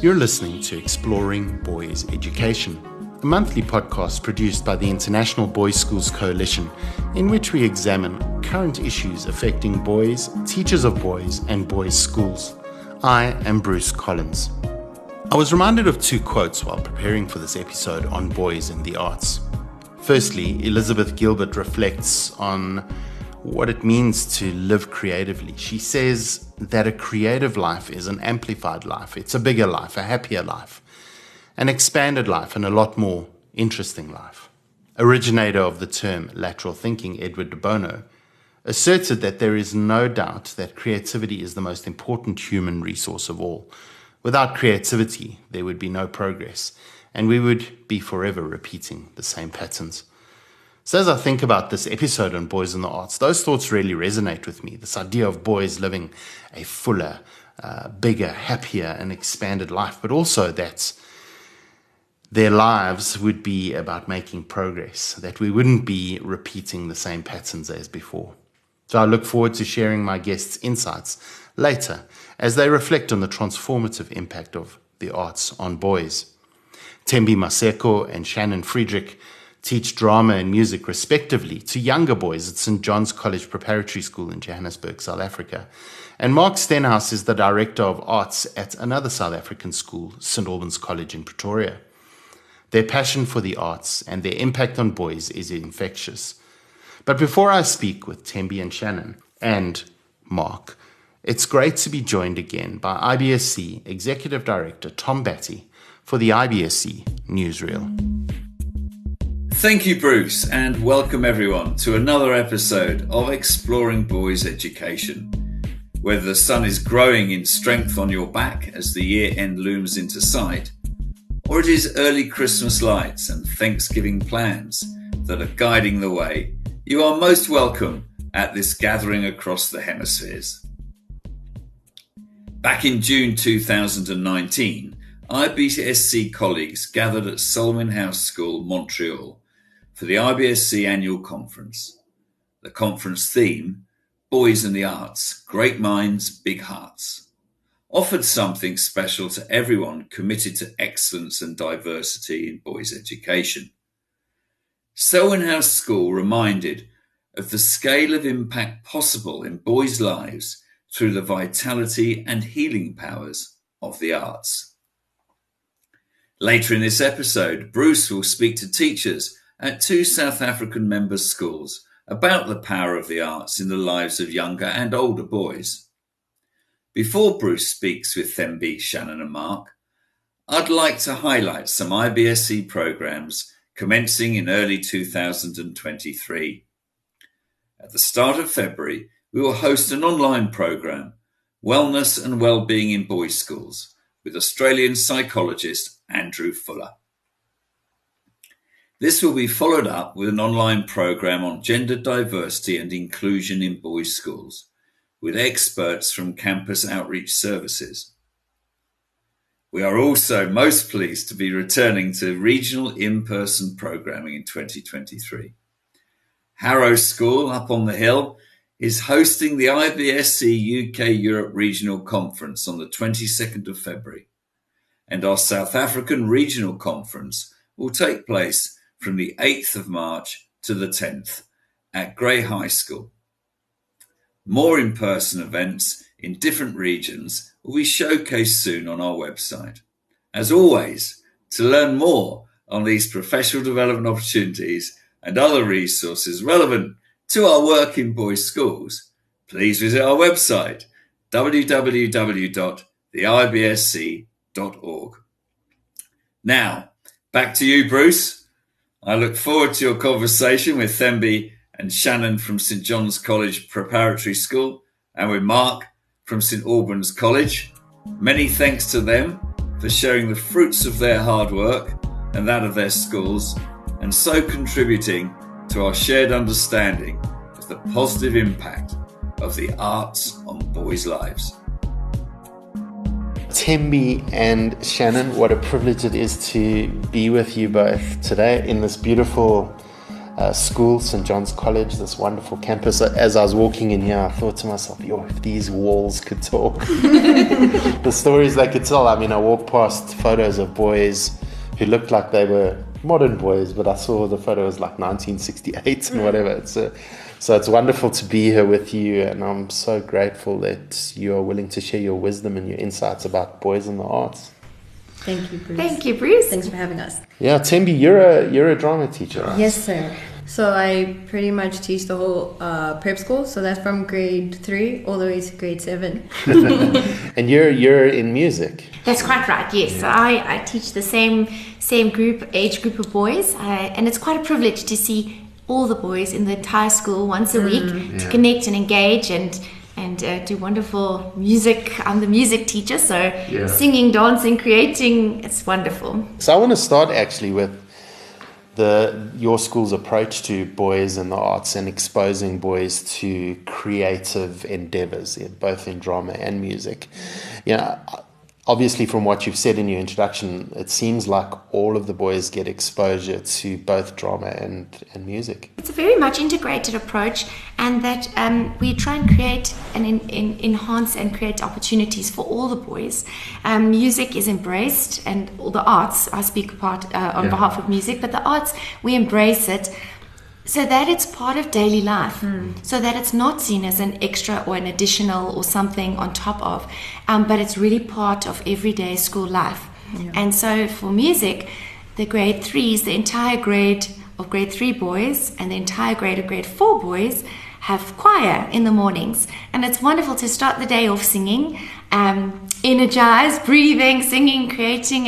You're listening to Exploring Boys Education, a monthly podcast produced by the International Boys Schools Coalition, in which we examine current issues affecting boys, teachers of boys, and boys' schools. I am Bruce Collins. I was reminded of two quotes while preparing for this episode on boys and the arts. Firstly, Elizabeth Gilbert reflects on what it means to live creatively. She says that a creative life is an amplified life. It's a bigger life, a happier life, an expanded life, and a lot more interesting life. Originator of the term lateral thinking, Edward de Bono, asserted that there is no doubt that creativity is the most important human resource of all. Without creativity, there would be no progress, and we would be forever repeating the same patterns. So as I think about this episode on boys and the arts, those thoughts really resonate with me. This idea of boys living a fuller, bigger, happier, and expanded life, but also that their lives would be about making progress, that we wouldn't be repeating the same patterns as before. So I look forward to sharing my guests' insights later as they reflect on the transformative impact of the arts on boys. Maseko and Shannon Frigyik teach drama and music respectively to younger boys at St. John's College Preparatory School in Johannesburg, South Africa. And Mark Stenhouse is the Director of Arts at another South African school, St. Alban's College in Pretoria. Their passion for the arts and their impact on boys is infectious. But before I speak with Thembi and Shannon and Mark, it's great to be joined again by IBSC Executive Director Tom Batty for the IBSC Newsreel. Thank you, Bruce, and welcome everyone to another episode of Exploring Boys Education. Whether the sun is growing in strength on your back as the year end looms into sight, or it is early Christmas lights and Thanksgiving plans that are guiding the way, you are most welcome at this gathering across the hemispheres. Back in June 2019, IBSC colleagues gathered at Selwyn House School, Montreal, for the IBSC annual conference. The conference theme, Boys and the Arts, Great Minds, Big Hearts, offered something special to everyone committed to excellence and diversity in boys' education. Selwyn House School reminded of the scale of impact possible in boys' lives through the vitality and healing powers of the arts. Later in this episode, Bruce will speak to teachers at two South African member schools about the power of the arts in the lives of younger and older boys. Before Bruce speaks with Thembi, Shannon and Mark, I'd like to highlight some IBSC programs commencing in early 2023. At the start of February, we will host an online program, Wellness and Wellbeing in Boys' Schools, with Australian psychologist Andrew Fuller. This will be followed up with an online program on gender diversity and inclusion in boys' schools, with experts from campus outreach services. We are also most pleased to be returning to regional in-person programming in 2023. Harrow School up on the hill is hosting the IBSC UK Europe Regional Conference on the 22nd of February, and our South African Regional Conference will take place from the 8th of March to the 10th at Grey High School. More in-person events in different regions will be showcased soon on our website. As always, to learn more on these professional development opportunities and other resources relevant to our work in boys' schools, please visit our website, www.theibsc.org. Now, back to you, Bruce. I look forward to your conversation with Thembi and Shannon from St. John's College Preparatory School and with Mark from St. Albans College. Many thanks to them for sharing the fruits of their hard work and that of their schools, and so contributing to our shared understanding of the positive impact of the arts on boys' lives. Thembi and Shannon, what a privilege it is to be with you both today in this beautiful school, St. John's College, this wonderful campus. As I was walking in here, I thought to myself, if these walls could talk. The stories they could tell. I mean, I walked past photos of boys who looked like they were modern boys, but I saw the photo was like 1968 and whatever. So it's wonderful to be here with you, and I'm so grateful that you are willing to share your wisdom and your insights about boys and the arts. Thank you, Bruce. Thank you, Bruce. Thanks for having us. Yeah, Thembi, you're a drama teacher, right? Yes, sir. So I pretty much teach the whole prep school. So that's from grade 3 all the way to grade 7. And you're in music. That's quite right, yes. Yeah. So I teach the same age group of boys, and it's quite a privilege to see all the boys in the entire school once a week to connect and engage and do wonderful music. I'm the music teacher, so singing, dancing, creating, it's wonderful. So I want to start actually with your school's approach to boys and the arts and exposing boys to creative endeavors, both in drama and music. Obviously, from what you've said in your introduction, it seems like all of the boys get exposure to both drama and music. It's a very much integrated approach, and that we try and create and enhance and create opportunities for all the boys. Music is embraced, and all the arts, I speak on behalf of music, but the arts, we embrace it so that it's part of daily life, so that it's not seen as an extra or an additional or something on top of, but it's really part of everyday school life. Yeah. And so for music, the grade 3s, the entire grade of grade 3 boys and the entire grade of grade 4 boys have choir in the mornings. And it's wonderful to start the day off singing, energized, breathing, singing, creating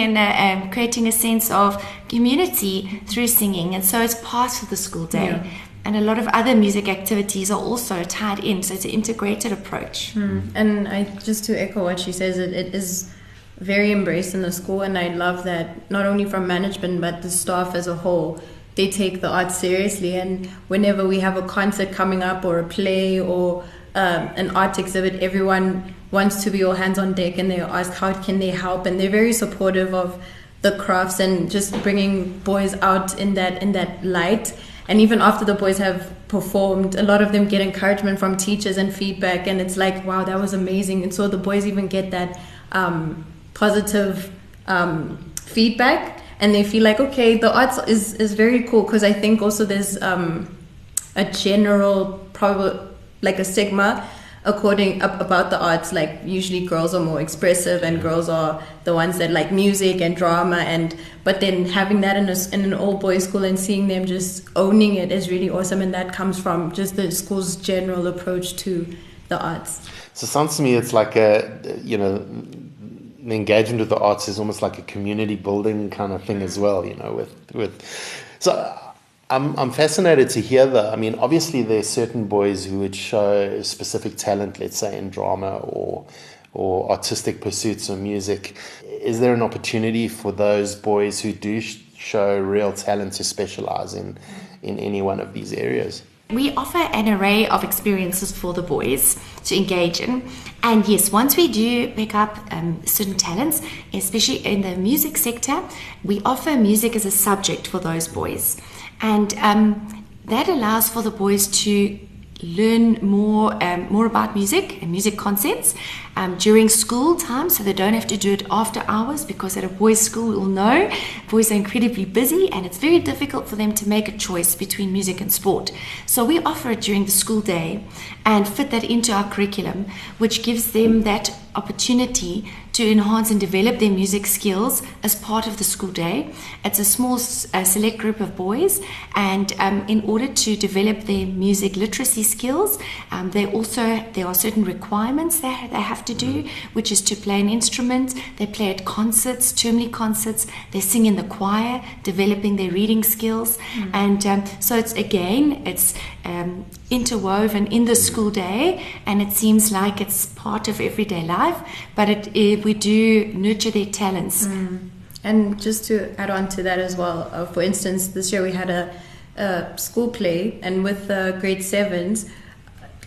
a sense of community through singing. And so it's part of the school day. Yeah. And a lot of other music activities are also tied in, so it's an integrated approach. And just to echo what she says, it is very embraced in the school, and I love that not only from management but the staff as a whole, they take the arts seriously. And whenever we have a concert coming up or a play or an art exhibit, everyone wants to be all hands on deck, and they ask how can they help, and they're very supportive of the crafts and just bringing boys out in that light. And even after the boys have performed, a lot of them get encouragement from teachers and feedback, and it's like, wow, that was amazing. And so the boys even get that positive feedback, and they feel like, okay, the arts is very cool. Because I think also there's a general like a stigma about the arts, like usually girls are more expressive and girls are the ones that like music and drama, but then having that in an all boys school and seeing them just owning it is really awesome. And that comes from just the school's general approach to the arts. So it sounds to me it's like the engagement with the arts is almost like a community building kind of thing as well, so I'm fascinated to hear that. I mean, obviously there's certain boys who would show specific talent, let's say in drama or artistic pursuits or music. Is there an opportunity for those boys who do show real talent to specialize in any one of these areas? We offer an array of experiences for the boys to engage in. And yes, once we do pick up certain talents, especially in the music sector, we offer music as a subject for those boys. And that allows for the boys to learn more about music and music concepts during school time, so they don't have to do it after hours, because at a boys' school, we all know boys are incredibly busy and it's very difficult for them to make a choice between music and sport. So we offer it during the school day and fit that into our curriculum, which gives them that opportunity to enhance and develop their music skills as part of the school day. It's a small select group of boys, and in order to develop their music literacy skills, there are certain requirements that they have to do, which is to play an instrument. They play at concerts, termly concerts, they sing in the choir, developing their reading skills. And so it's interwoven in the school day, and it seems like it's part of everyday life, but we do nurture their talents. And just to add on to that as well, for instance, this year we had a school play, and with the grade 7s,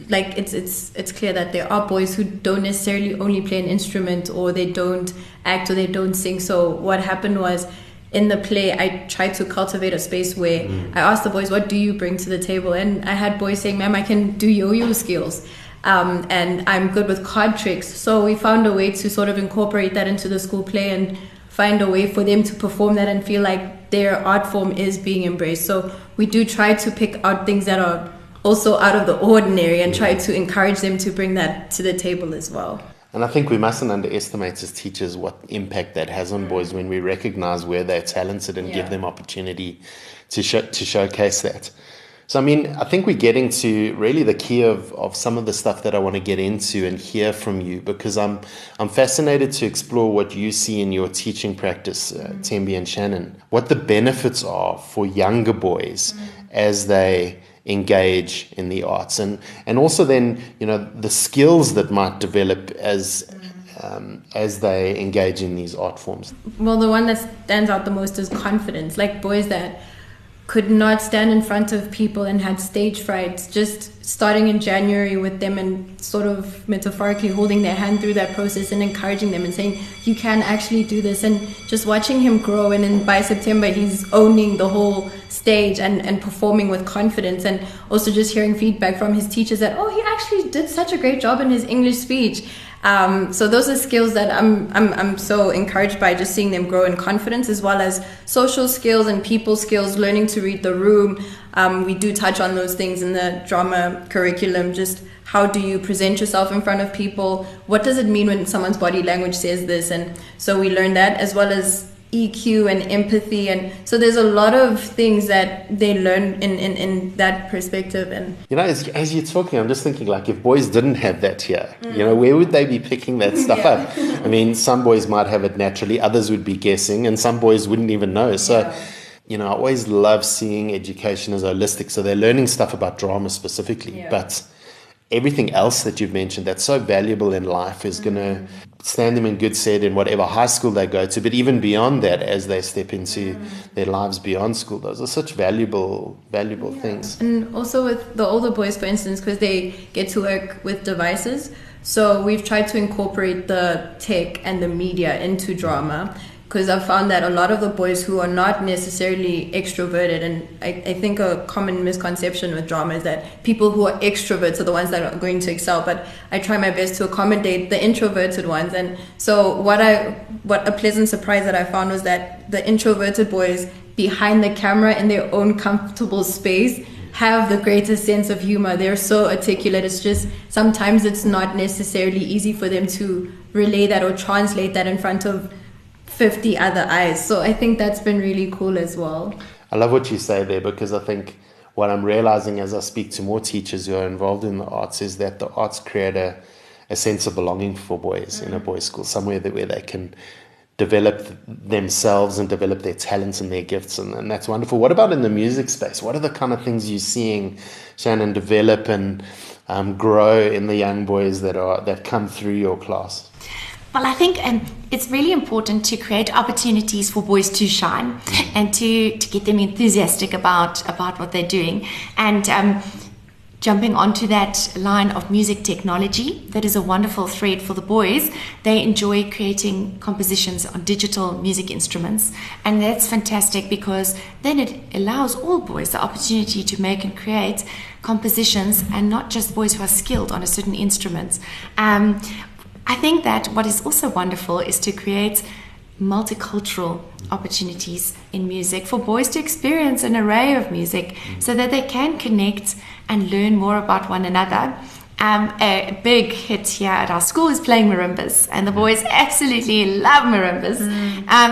like it's clear that there are boys who don't necessarily only play an instrument, or they don't act, or they don't sing. So what happened was, in the play, I tried to cultivate a space where I asked the boys, what do you bring to the table? And I had boys saying, ma'am, I can do yo-yo skills. And I'm good with card tricks. So we found a way to sort of incorporate that into the school play and find a way for them to perform that and feel like their art form is being embraced. So we do try to pick out things that are also out of the ordinary and try to encourage them to bring that to the table as well. And I think we mustn't underestimate as teachers what impact that has on boys when we recognize where they're talented and give them opportunity to showcase that. So, I mean, I think we're getting to really the key of some of the stuff that I want to get into and hear from you, because I'm fascinated to explore what you see in your teaching practice, Thembi and Shannon, what the benefits are for younger boys as they engage in the arts, and also then, you know, the skills that might develop as they engage in these art forms. Well, the one that stands out the most is confidence. Like boys that could not stand in front of people and had stage fright, just starting in January with them and sort of metaphorically holding their hand through that process and encouraging them and saying, you can actually do this, and just watching him grow. And then by September, he's owning the whole stage and performing with confidence, and also just hearing feedback from his teachers that, oh, he actually did such a great job in his English speech. So those are skills that I'm so encouraged by, just seeing them grow in confidence, as well as social skills and people skills, learning to read the room. We do touch on those things in the drama curriculum. Just how do you present yourself in front of people? What does it mean when someone's body language says this? And so we learn that, as well as EQ and empathy, and so there's a lot of things that they learn in that perspective. And you know, as you're talking, I'm just thinking, like, if boys didn't have that here, you know, where would they be picking that stuff up? I mean, some boys might have it naturally, others would be guessing, and some boys wouldn't even know. So you know, I always love seeing education as holistic, so they're learning stuff about drama specifically, but everything else that you've mentioned that's so valuable in life is going to stand them in good stead in whatever high school they go to, but even beyond that, as they step into their lives beyond school. Those are such valuable things. And also with the older boys, for instance, because they get to work with devices, so we've tried to incorporate the tech and the media into drama, because I've found that a lot of the boys who are not necessarily extroverted, and I think a common misconception with drama is that people who are extroverts are the ones that are going to excel, but I try my best to accommodate the introverted ones. And so what a pleasant surprise that I found was that the introverted boys behind the camera in their own comfortable space have the greatest sense of humor. They're so articulate. It's just sometimes it's not necessarily easy for them to relay that or translate that in front of 50 other eyes. So I think that's been really cool as well. I love what you say there, because I think what I'm realizing as I speak to more teachers who are involved in the arts is that the arts create a sense of belonging for boys in a boys' school, somewhere where they can develop themselves and develop their talents and their gifts, and that's wonderful. What about in the music space? What are the kind of things you're seeing, Shannon, develop and grow in the young boys that come through your class? Well, I think it's really important to create opportunities for boys to shine and to get them enthusiastic about what they're doing. And jumping onto that line of music technology, that is a wonderful thread for the boys. They enjoy creating compositions on digital music instruments, and that's fantastic, because then it allows all boys the opportunity to make and create compositions, and not just boys who are skilled on a certain instrument. I think that what is also wonderful is to create multicultural opportunities in music for boys to experience an array of music, so that they can connect and learn more about one another. A big hit here at our school is playing marimbas, and the boys absolutely love marimbas.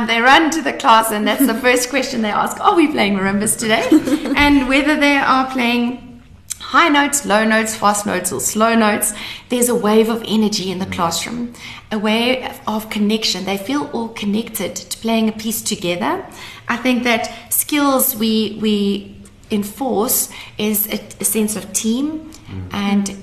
They run to the class, and that's the first question they ask, are we playing marimbas today? And whether they are playing high notes, low notes, fast notes, or slow notes, there's a wave of energy in the classroom, a wave of connection. They feel all connected to playing a piece together. I think that skills we enforce is a sense of team, and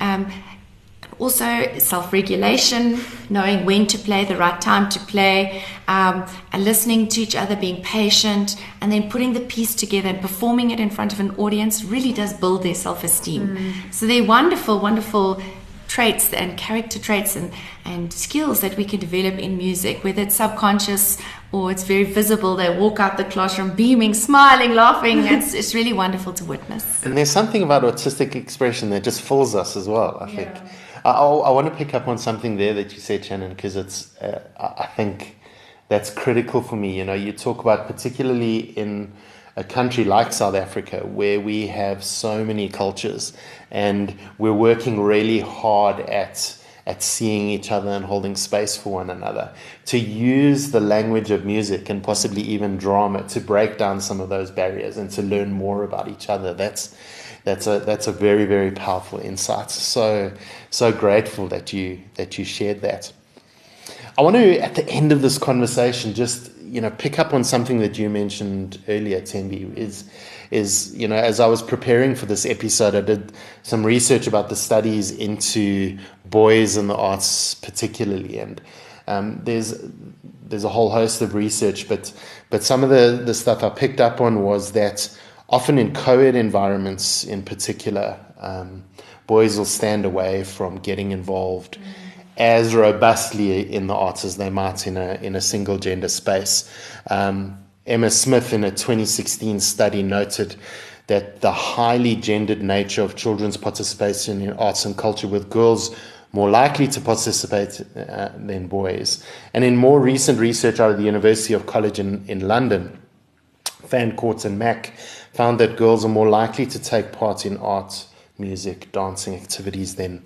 also self-regulation, knowing when to play, the right time to play, and listening to each other, being patient, and then putting the piece together and performing it in front of an audience really does build their self-esteem. So they're wonderful traits and character traits and skills that we can develop in music, whether it's subconscious or it's very visible. They walk out the classroom beaming, smiling, laughing. It's really wonderful to witness. And there's something about artistic expression that just fills us as well, I think. I want to pick up on something there that you said, Shannon, because it's I think that's critical for me. You know, you talk about, particularly in a country like South Africa, where we have so many cultures and we're working really hard at seeing each other and holding space for one another, to use the language of music and possibly even drama to break down some of those barriers and to learn more about each other. That's a very, very powerful insight. So grateful that you shared that. I want to, at the end of this conversation, just, you know, pick up on something that you mentioned earlier, Thembi, is, you know, as I was preparing for this episode, I did some research about the studies into boys and the arts particularly, and there's a whole host of research, but some of the stuff I picked up on was that often in co-ed environments in particular, boys will stand away from getting involved as robustly in the arts as they might in a single gender space. Emma Smith, in a 2016 study, noted that the highly gendered nature of children's participation in arts and culture, with girls more likely to participate than boys. And in more recent research out of the University of College in London, Fancourt and Mack found that girls are more likely to take part in art, music, dancing activities than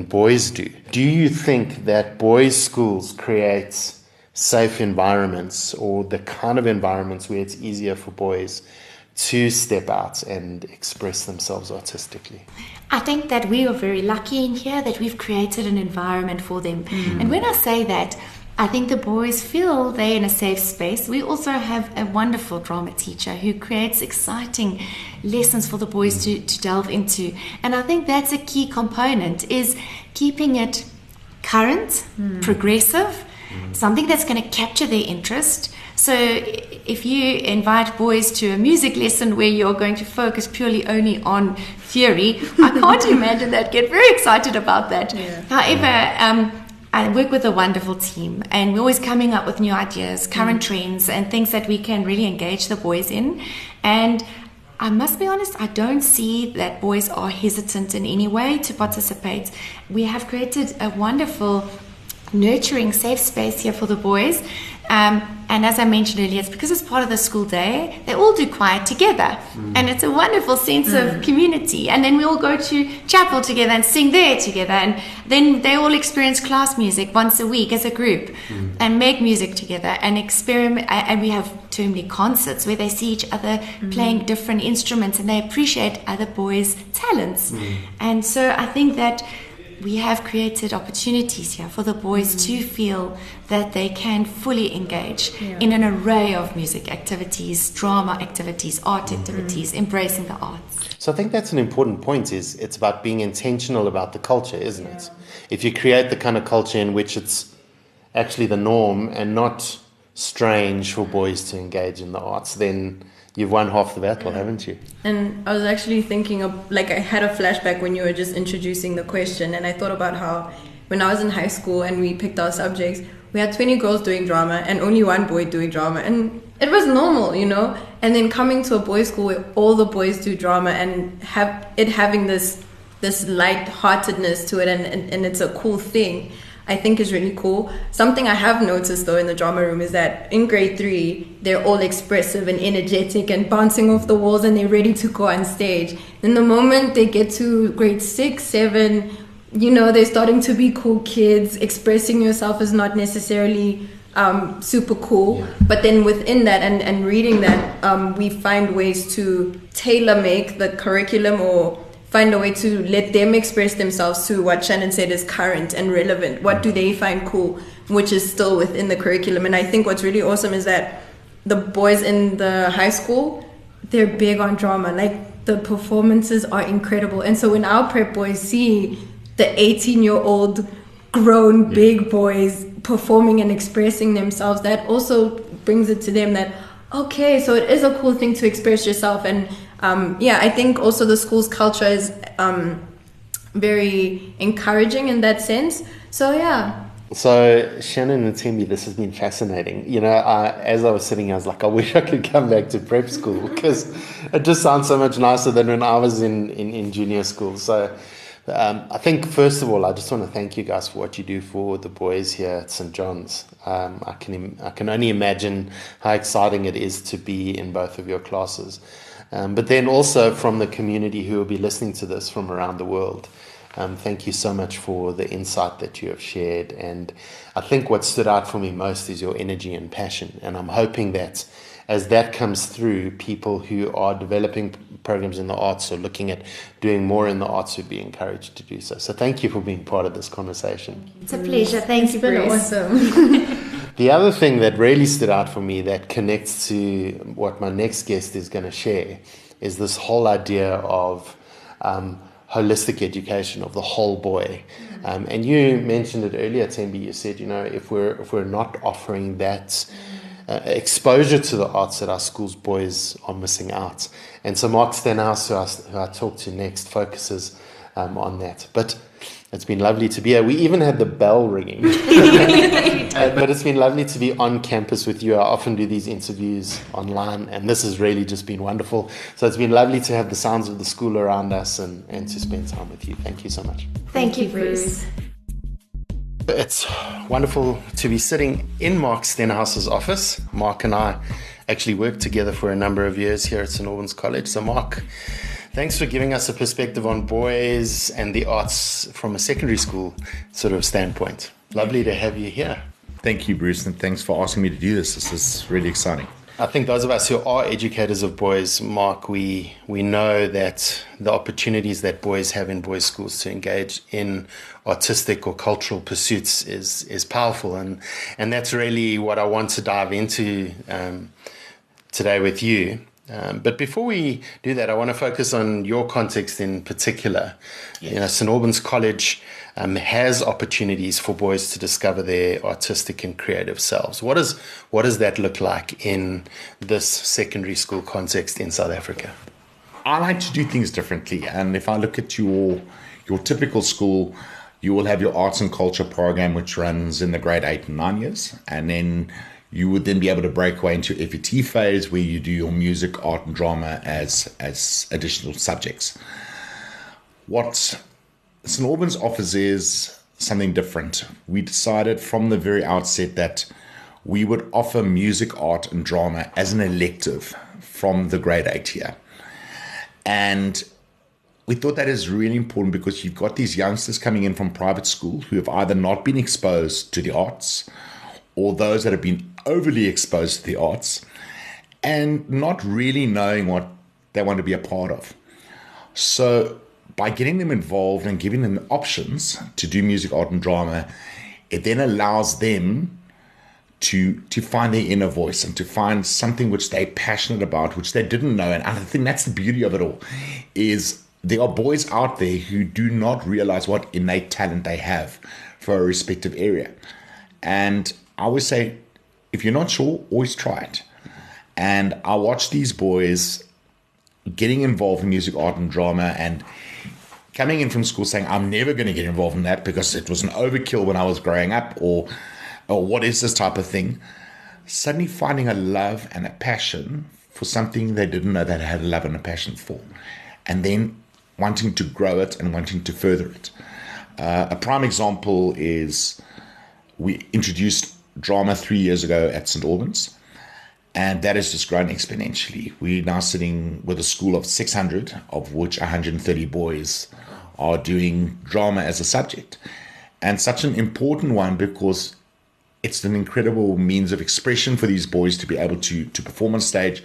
boys do. Do you think that boys' schools create safe environments, or the kind of environments where it's easier for boys to step out and express themselves artistically? I think that we are very lucky in here that we've created an environment for them. And when I say that, I think the boys feel they're in a safe space. We also have a wonderful drama teacher who creates exciting lessons for the boys to delve into. And I think that's a key component, is keeping it current, progressive, something that's going to capture their interest. So if you invite boys to a music lesson where you're going to focus purely only on theory, I can't imagine they'd get very excited about that. However, I work with a wonderful team, and we're always coming up with new ideas, current trends, and things that we can really engage the boys in. And I must be honest, I don't see that boys are hesitant in any way to participate. We have created a wonderful, nurturing, safe space here for the boys. And as I mentioned earlier, it's because it's part of the school day, they all do choir together. And it's a wonderful sense of community. And then we all go to chapel together and sing there together. And then they all experience class music once a week as a group and make music together and experiment. And we have termly concerts where they see each other playing different instruments and they appreciate other boys' talents. And so I think that we have created opportunities here for the boys to feel that they can fully engage in an array of music activities, drama activities, art activities, embracing the arts. So I think that's an important point, is it's about being intentional about the culture, isn't it? If you create the kind of culture in which it's actually the norm and not strange for boys to engage in the arts, then you've won half the battle, haven't you? And I was actually thinking of, like, I had a flashback when you were just introducing the question, and I thought about how when I was in high school and we picked our subjects, we had 20 girls doing drama and only one boy doing drama, and it was normal, you know. And then coming to a boys' school where all the boys do drama and having this light-heartedness to it, and it's a cool thing, I think is really cool. Something I have noticed though in the drama room is that in grade 3, they're all expressive and energetic and bouncing off the walls and they're ready to go on stage. Then the moment they get to grade 6, 7, you know, they're starting to be cool kids. Expressing yourself is not necessarily super cool. But then within that and reading that, we find ways to tailor make the curriculum or find a way to let them express themselves to what Shannon said is current and relevant. What do they find cool, which is still within the curriculum. And I think what's really awesome is that the boys in the high school, they're big on drama. Like, the performances are incredible. And so when our prep boys see the 18-year-old grown big boys performing and expressing themselves, that also brings it to them that, okay, so it is a cool thing to express yourself. And I think also the school's culture is very encouraging in that sense. So yeah. So Shannon and Thembi, this has been fascinating. You know, as I was sitting, I was like, I wish I could come back to prep school, because it just sounds so much nicer than when I was in junior school. So I think, first of all, I just want to thank you guys for what you do for the boys here at St. John's. I can only imagine how exciting it is to be in both of your classes. But then also from the community who will be listening to this from around the world. Thank you so much for the insight that you have shared. And I think what stood out for me most is your energy and passion. And I'm hoping that as that comes through, people who are developing programs in the arts or looking at doing more in the arts would be encouraged to do so. So thank you for being part of this conversation. It's a pleasure. Thank you, Bruce. Bruce. Awesome. The other thing that really stood out for me that connects to what my next guest is going to share is this whole idea of holistic education of the whole boy. And you mentioned it earlier, Thembi. You said, if we're not offering that exposure to the arts at our schools, boys are missing out. And so Mark Stenhouse, who I talk to next, focuses on that. But it's been lovely to be here. We even had the bell ringing. But it's been lovely to be on campus with you. I often do these interviews online, and this has really just been wonderful. So it's been lovely to have the sounds of the school around us and to spend time with you. Thank you so much. Thank you, Bruce. It's wonderful to be sitting in Mark Stenhouse's office. Mark and I actually worked together for a number of years here at St. Albans College. So Mark, thanks for giving us a perspective on boys and the arts from a secondary school sort of standpoint. Lovely to have you here. Thank you, Bruce, and thanks for asking me to do this. This is really exciting. I think those of us who are educators of boys, Mark, we know that the opportunities that boys have in boys' schools to engage in artistic or cultural pursuits is powerful. And that's really what I want to dive into today with you. But before we do that, I want to focus on your context in particular. Yes. St. Albans College has opportunities for boys to discover their artistic and creative selves. What does that look like in this secondary school context in South Africa? I like to do things differently. And if I look at your typical school, you will have your arts and culture program, which runs in the grade 8 and 9 years. And then you would then be able to break away into FET phase, where you do your music, art, and drama as additional subjects. What St. Albans offers is something different. We decided from the very outset that we would offer music, art, and drama as an elective from the grade 8 year. And we thought that is really important because you've got these youngsters coming in from private school who have either not been exposed to the arts, or those that have been overly exposed to the arts and not really knowing what they want to be a part of. So by getting them involved and giving them options to do music, art, and drama, it then allows them to find their inner voice and to find something which they're passionate about, which they didn't know. And I think that's the beauty of it all, is there are boys out there who do not realize what innate talent they have for a respective area. And I always say, if you're not sure, always try it. And I watch these boys getting involved in music, art, and drama, and coming in from school saying, I'm never going to get involved in that because it was an overkill when I was growing up, or what is this type of thing? Suddenly finding a love and a passion for something they didn't know they had a love and a passion for, and then wanting to grow it and wanting to further it. A prime example is we introduced drama 3 years ago at St. Albans, and that has just grown exponentially. We're now sitting with a school of 600, of which 130 boys are doing drama as a subject. And such an important one because it's an incredible means of expression for these boys to be able to perform on stage.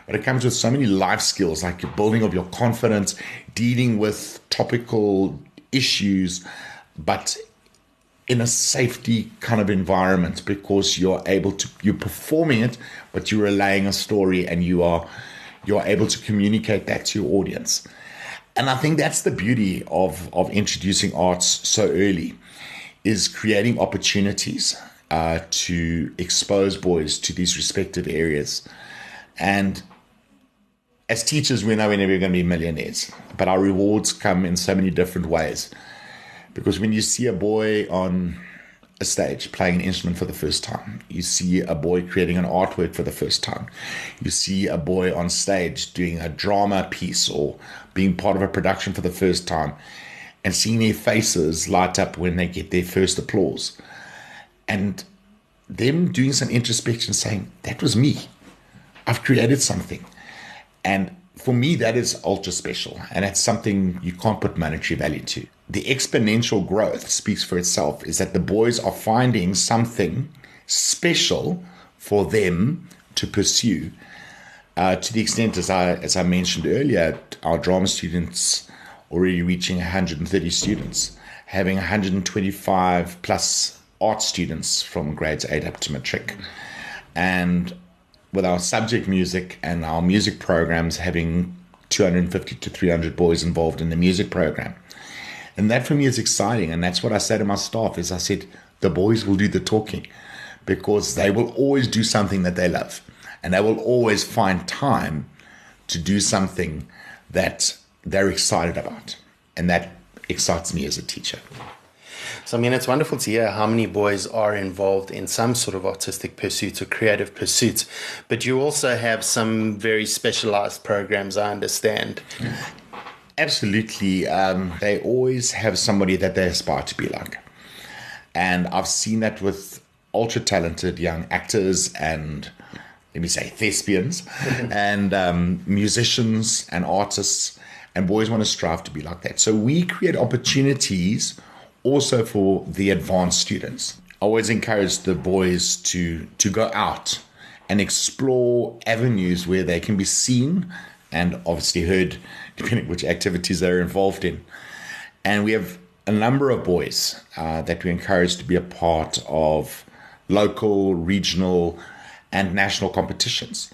But it comes with so many life skills, like your building of your confidence, dealing with topical issues, but in a safety kind of environment, because you're performing it, but you're relaying a story and you're able to communicate that to your audience. And I think that's the beauty of introducing arts so early, is creating opportunities to expose boys to these respective areas. And as teachers, we know we're never going to be millionaires, but our rewards come in so many different ways. Because when you see a boy on a stage playing an instrument for the first time, you see a boy creating an artwork for the first time, you see a boy on stage doing a drama piece or being part of a production for the first time, and seeing their faces light up when they get their first applause, and them doing some introspection, saying, that was me, I've created something. And for me, that is ultra special, and that's something you can't put monetary value to. The exponential growth speaks for itself, is that the boys are finding something special for them to pursue, to the extent, as I mentioned earlier, our drama students already reaching 130 students, having 125 plus art students from grades 8 up to matric. And with our subject music and our music programs having 250 to 300 boys involved in the music program. And that for me is exciting. And that's what I say to my staff is I said, the boys will do the talking, because they will always do something that they love. And they will always find time to do something that they're excited about. And that excites me as a teacher. So, I mean, it's wonderful to hear how many boys are involved in some sort of artistic pursuit or creative pursuits. But you also have some very specialized programs, I understand. Absolutely. They always have somebody that they aspire to be like. And I've seen that with ultra talented young actors and, let me say, thespians and musicians and artists. And boys want to strive to be like that. So we create opportunities also for the advanced students. I always encourage the boys to go out and explore avenues where they can be seen and obviously heard, depending which activities they're involved in. And we have a number of boys that we encourage to be a part of local, regional, and national competitions.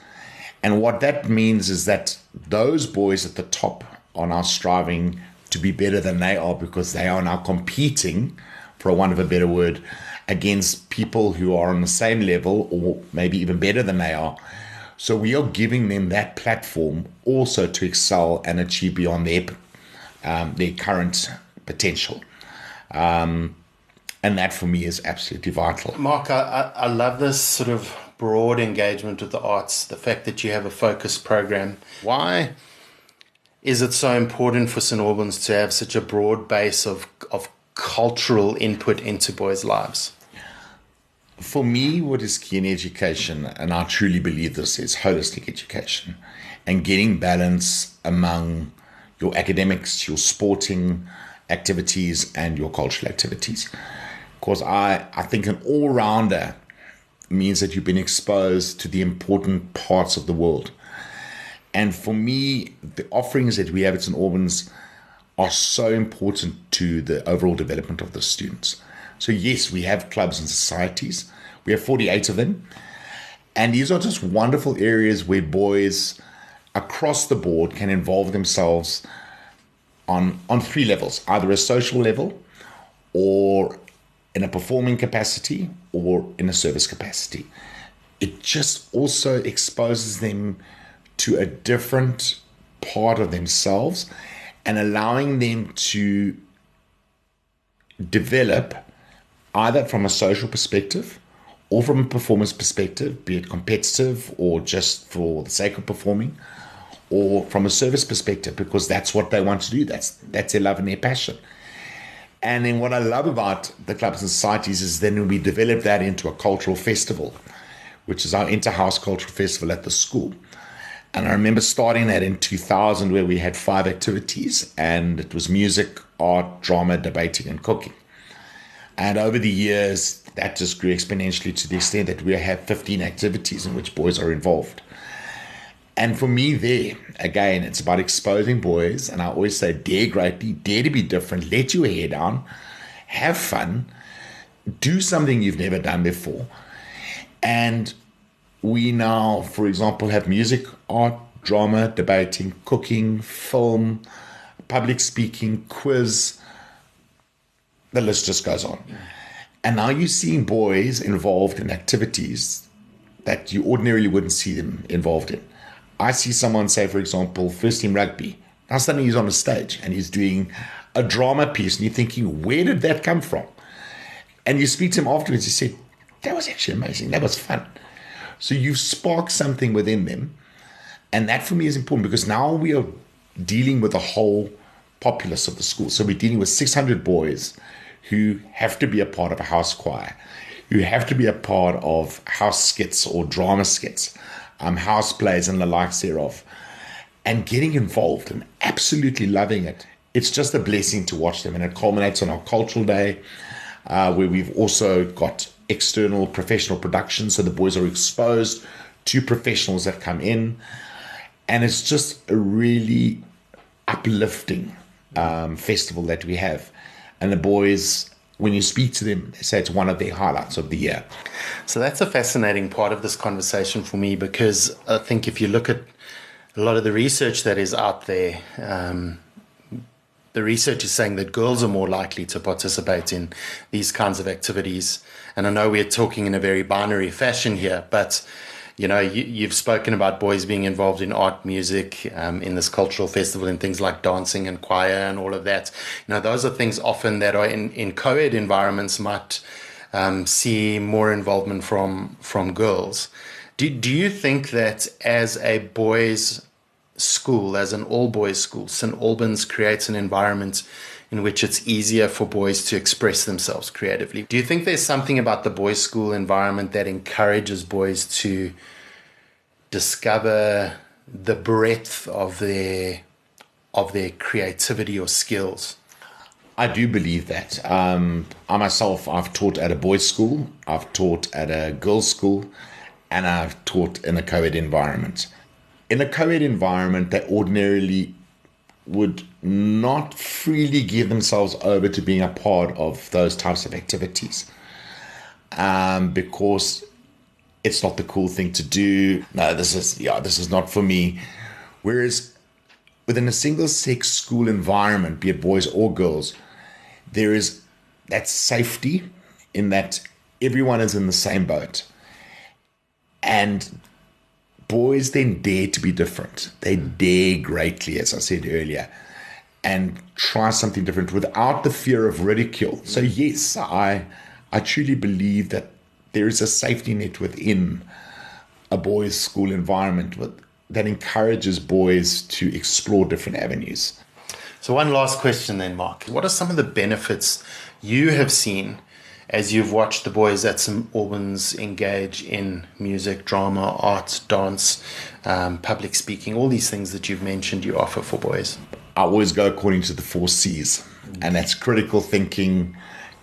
And what that means is that those boys at the top are now striving to be better than they are, because they are now competing, for want of a better word, against people who are on the same level or maybe even better than they are. So we are giving them that platform also to excel and achieve beyond their current potential. And that for me is absolutely vital. Mark, I love this sort of broad engagement with the arts, the fact that you have a focused program. Why is it so important for St. Albans to have such a broad base of cultural input into boys' lives? For me, what is key in education, and I truly believe this, is holistic education and getting balance among your academics, your sporting activities, and your cultural activities. Because I think an all-rounder means that you've been exposed to the important parts of the world. And for me, the offerings that we have at St. Albans are so important to the overall development of the students. So yes, we have clubs and societies. We have 48 of them. And these are just wonderful areas where boys across the board can involve themselves on 3 levels, either a social level or in a performing capacity or in a service capacity. It just also exposes them to a different part of themselves and allowing them to develop either from a social perspective or from a performance perspective, be it competitive or just for the sake of performing, or from a service perspective, because that's what they want to do. That's their love and their passion. And then what I love about the clubs and societies is then we develop that into a cultural festival, which is our inter-house cultural festival at the school. And I remember starting that in 2000, where we had 5 activities, and it was music, art, drama, debating, and cooking. And over the years, that just grew exponentially to the extent that we have 15 activities in which boys are involved. And for me there, again, it's about exposing boys. And I always say, dare greatly, dare to be different, let your hair down, have fun, do something you've never done before. And we now, for example, have music, art, drama, debating, cooking, film, public speaking, quiz. The list just goes on. And now you're seeing boys involved in activities that you ordinarily wouldn't see them involved in. I see someone, say, for example, first team rugby. Now suddenly he's on a stage and he's doing a drama piece, and you're thinking, where did that come from? And you speak to him afterwards, he said, that was actually amazing. That was fun. So you've sparked something within them. And that for me is important, because now we are dealing with the whole populace of the school. So we're dealing with 600 boys who have to be a part of a house choir, who have to be a part of house skits or drama skits, house plays and the likes thereof, and getting involved and absolutely loving it. It's just a blessing to watch them. And it culminates on our cultural day, where we've also got external professional productions. So the boys are exposed to professionals that come in. And it's just a really uplifting festival that we have. And the boys, when you speak to them, they say it's one of their highlights of the year. So that's a fascinating part of this conversation for me, because I think if you look at a lot of the research that is out there, the research is saying that girls are more likely to participate in these kinds of activities. And I know we're talking in a very binary fashion here, but you know, you've spoken about boys being involved in art, music, in this cultural festival, and things like dancing and choir and all of that. You know, those are things often that are in co-ed environments might see more involvement from girls. Do you think that as a boys' school, as an all-boys school, St. Albans creates an environment in which it's easier for boys to express themselves creatively? Do you think there's something about the boys' school environment that encourages boys to discover the breadth of their creativity or skills? I do believe that. I myself, I've taught at a boys' school, I've taught at a girls' school, and I've taught in a co-ed environment. In a co-ed environment, they ordinarily would not freely give themselves over to being a part of those types of activities, because it's not the cool thing to do. No, this is not for me. Whereas within a single-sex school environment, be it boys or girls, there is that safety in that everyone is in the same boat. And boys then dare to be different. They dare greatly, as I said earlier, and try something different without the fear of ridicule. So yes, I truly believe that there is a safety net within a boys' school environment that encourages boys to explore different avenues. So one last question then, Mark. What are some of the benefits you have seen as you've watched the boys at St. Albans engage in music, drama, art, dance, public speaking, all these things that you've mentioned you offer for boys? I always go according to the 4 C's, and that's critical thinking,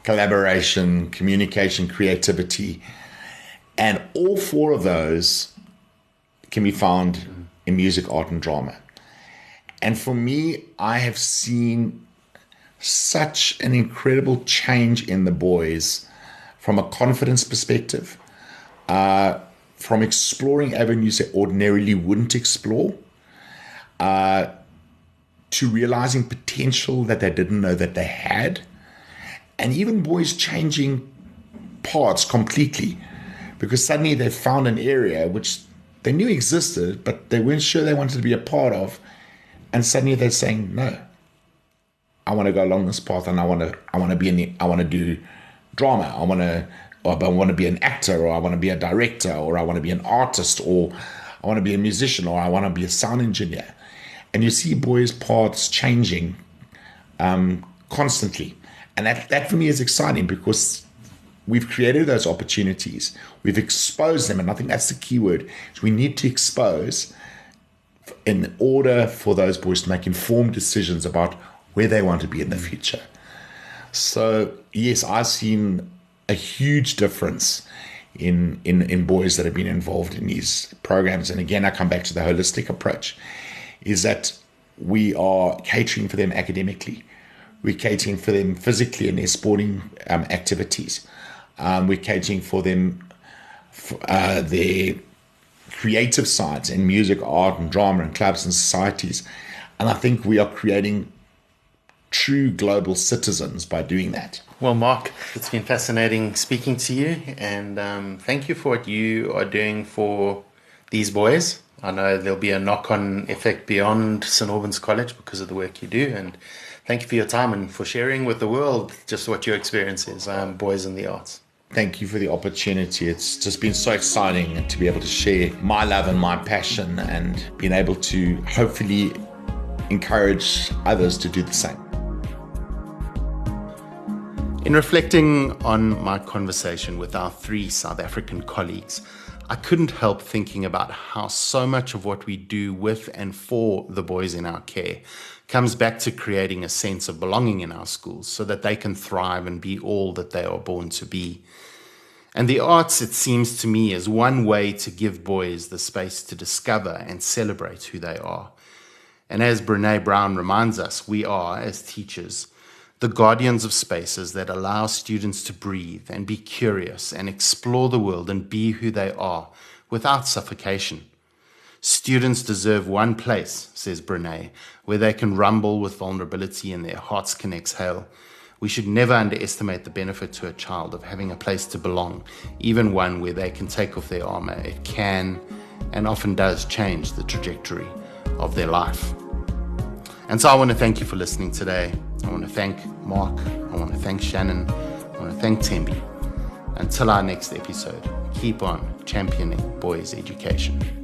collaboration, communication, creativity. And all 4 of those can be found in music, art, and drama. And for me, I have seen such an incredible change in the boys from a confidence perspective, from exploring avenues they ordinarily wouldn't explore, to realizing potential that they didn't know that they had, and even boys changing paths completely, because suddenly they found an area which they knew existed, but they weren't sure they wanted to be a part of, and suddenly they're saying, no, I want to go along this path, and I want to do drama. I want to be an actor, or I want to be a director, or I want to be an artist, or I want to be a musician, or I want to be a sound engineer. And you see boys' paths changing constantly, and that for me is exciting, because we've created those opportunities, we've exposed them, and I think that's the key word. So we need to expose in order for those boys to make informed decisions about where they want to be in the future. So yes, I've seen a huge difference in boys that have been involved in these programs. And again, I come back to the holistic approach, is that we are catering for them academically. We're catering for them physically in their sporting activities. We're catering for them their creative sides in music, art, and drama, and clubs and societies. And I think we are creating true global citizens by doing that. Well, Mark, it's been fascinating speaking to you, and thank you for what you are doing for these boys. I know there'll be a knock-on effect beyond St. Albans College because of the work you do, and thank you for your time and for sharing with the world just what your experience is, boys in the arts. Thank you for the opportunity. It's just been so exciting to be able to share my love and my passion, and being able to hopefully encourage others to do the same. In reflecting on my conversation with our 3 South African colleagues, I couldn't help thinking about how so much of what we do with and for the boys in our care comes back to creating a sense of belonging in our schools so that they can thrive and be all that they are born to be. And the arts, it seems to me, is one way to give boys the space to discover and celebrate who they are. And as Brené Brown reminds us, we are, as teachers, the guardians of spaces that allow students to breathe and be curious and explore the world and be who they are without suffocation. Students deserve one place, says Brené, where they can rumble with vulnerability and their hearts can exhale. We should never underestimate the benefit to a child of having a place to belong, even one where they can take off their armor. It can and often does change the trajectory of their life. And so I want to thank you for listening today. I want to thank Mark. I want to thank Shannon. I want to thank Thembi. Until our next episode, keep on championing boys' education.